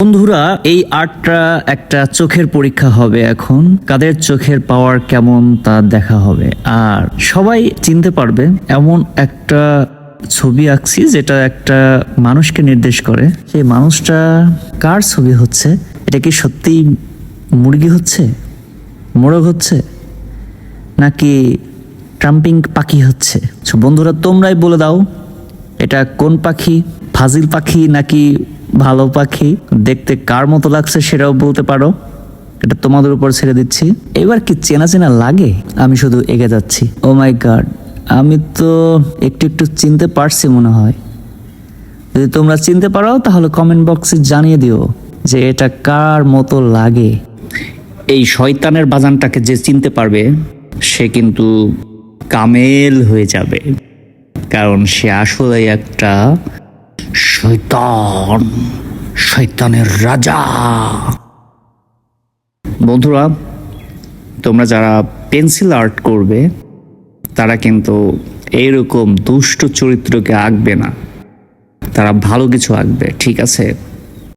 বন্ধুরা, এই আর্টটা একটা চোখের পরীক্ষা হবে। এখন কাদের চোখের পাওয়ার কেমন তা দেখা হবে, আর সবাই চিনতে পারবে এমন একটা ছবি আঁকছি যেটা একটা মানুষকে নির্দেশ করে। সেই মানুষটা কার ছবি হচ্ছে? এটা কি সত্যি মুরগি হচ্ছে, মোরগ হচ্ছে, নাকি ট্রাম্পিং পাখি হচ্ছে? বন্ধুরা, তোমরাই বলে দাও এটা কোন পাখি, ফাজিল পাখি নাকি ভালো পাখি? দেখতে কার মতো লাগছে সেটাও বলতে পারো, এটা তোমাদের উপর ছেড়ে দিচ্ছি। এবার কি চেনা চেনা লাগে? আমি শুধু এগিয়ে যাচ্ছি। ও মাই গড, আমি তো একটু একটু চিনতে পারছি মনে হয়। যদি তোমরা চিনতে পারো তাহলে কমেন্ট বক্সে জানিয়ে দিও যে এটা কার মতো লাগে। এই শয়তানের বাজানটাকে যে চিনতে পারবে সে কিন্তু কামেল হয়ে যাবে, কারণ সে আসলে একটা শয়তান, শয়তানের রাজা। বন্ধুরা, তোমরা যারা পেন্সিল আর্ট করবে তারা কিন্তু এইরকম দুষ্ট চরিত্রকে আঁকবে না, তারা ভালো কিছু আঁকবে, ঠিক আছে?